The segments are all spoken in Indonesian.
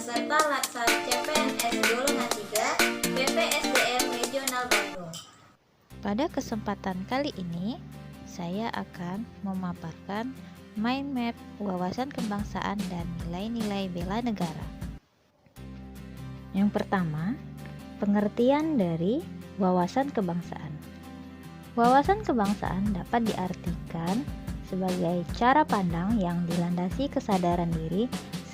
peserta Latsar CPNS Golongan 3 BPSDM Regional Bandung. Pada kesempatan kali ini, saya akan memaparkan mind map wawasan kebangsaan dan nilai-nilai bela negara. Yang pertama, pengertian dari wawasan kebangsaan. Wawasan kebangsaan dapat diartikan sebagai cara pandang yang dilandasi kesadaran diri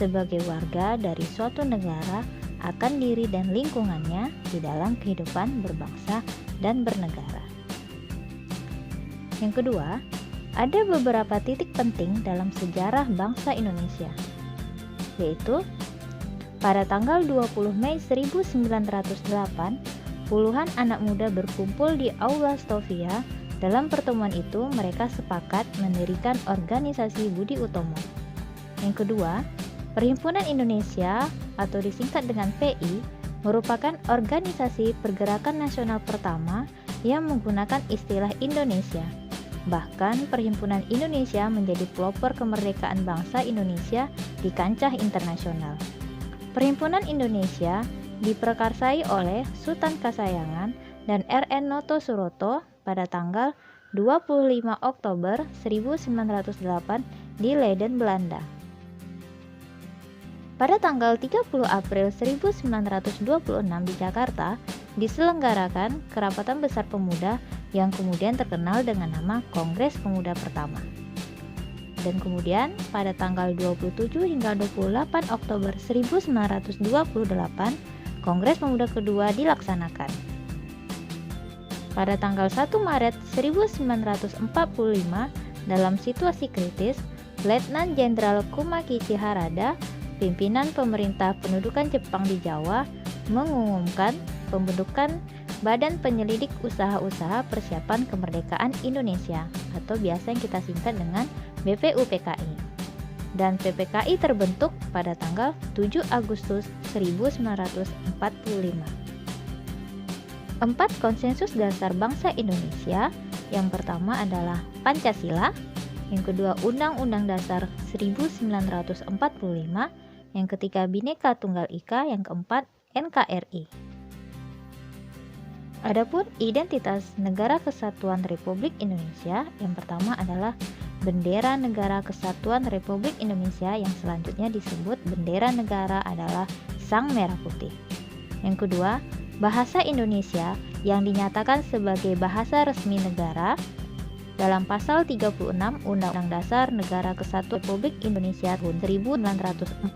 sebagai warga dari suatu negara akan diri dan lingkungannya di dalam kehidupan berbangsa dan bernegara. Yang kedua, ada beberapa titik penting dalam sejarah bangsa Indonesia, yaitu pada tanggal 20 Mei 1908, puluhan anak muda berkumpul di Aula Stovia. Dalam pertemuan itu, mereka sepakat mendirikan organisasi Budi Utomo. Yang kedua, Perhimpunan Indonesia atau disingkat dengan PI merupakan organisasi pergerakan nasional pertama yang menggunakan istilah Indonesia. Bahkan Perhimpunan Indonesia menjadi pelopor kemerdekaan bangsa Indonesia di kancah internasional. Perhimpunan Indonesia diprakarsai oleh Sultan Kasayangan dan R.N. Noto Suroto pada tanggal 25 Oktober 1908 di Leiden, Belanda. Pada tanggal 30 April 1926 di Jakarta diselenggarakan Kerapatan Besar Pemuda yang kemudian terkenal dengan nama Kongres Pemuda Pertama. Dan kemudian pada tanggal 27 hingga 28 Oktober 1928 Kongres Pemuda kedua dilaksanakan. Pada tanggal 1 Maret 1945 dalam situasi kritis, Letnan Jenderal Kumaki Chiharada, pimpinan pemerintah pendudukan Jepang di Jawa, mengumumkan pembentukan Badan Penyelidik Usaha-Usaha Persiapan Kemerdekaan Indonesia atau biasa yang kita singkat dengan BPUPKI. Dan PPKI terbentuk pada tanggal 7 Agustus 1945. 4 konsensus dasar bangsa Indonesia. Yang pertama adalah Pancasila, yang kedua Undang-Undang Dasar 1945, yang ketiga Bhinneka Tunggal Ika, yang keempat NKRI. Adapun identitas Negara Kesatuan Republik Indonesia, yang pertama adalah Bendera Negara Kesatuan Republik Indonesia, yang selanjutnya disebut bendera negara adalah Sang Merah Putih. Yang kedua, Bahasa Indonesia yang dinyatakan sebagai bahasa resmi negara dalam pasal 36 Undang-Undang Dasar Negara Kesatuan Republik Indonesia tahun 1945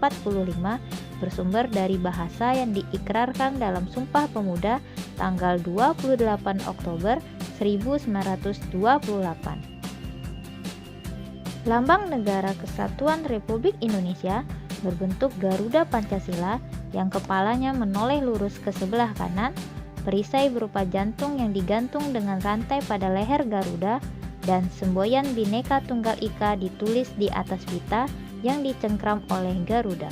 bersumber dari bahasa yang diikrarkan dalam Sumpah Pemuda tanggal 28 Oktober 1928. Lambang Negara Kesatuan Republik Indonesia berbentuk Garuda Pancasila yang kepalanya menoleh lurus ke sebelah kanan, perisai berupa jantung yang digantung dengan rantai pada leher Garuda, dan semboyan Bhinneka Tunggal Ika ditulis di atas pita yang dicengkram oleh Garuda.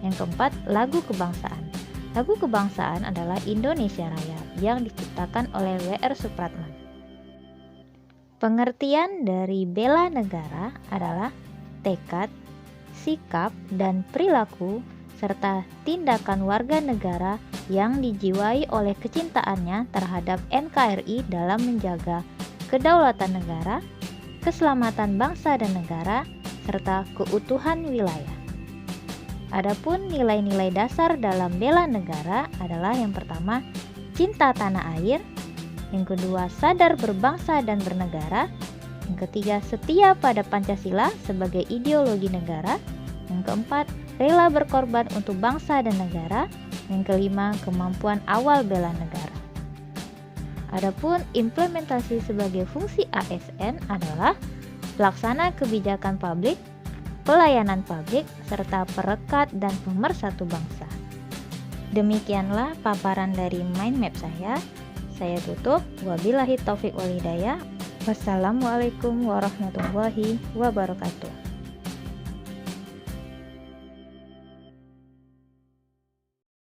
Yang keempat, lagu kebangsaan. Lagu kebangsaan adalah Indonesia Raya yang diciptakan oleh W.R. Supratman. Pengertian dari bela negara adalah tekad, sikap, dan perilaku serta tindakan warga negara yang dijiwai oleh kecintaannya terhadap NKRI dalam menjaga kedaulatan negara, keselamatan bangsa dan negara, serta keutuhan wilayah. Adapun nilai-nilai dasar dalam bela negara adalah yang pertama, cinta tanah air, yang kedua, sadar berbangsa dan bernegara, yang ketiga, setia pada Pancasila sebagai ideologi negara, yang keempat, rela berkorban untuk bangsa dan negara, yang kelima, kemampuan awal bela negara. Adapun implementasi sebagai fungsi ASN adalah pelaksana kebijakan publik, pelayanan publik, serta perekat dan pemersatu bangsa. Demikianlah paparan dari mind map saya. Saya tutup. Wabillahi taufiq wal hidayah. Wassalamualaikum warahmatullahi wabarakatuh.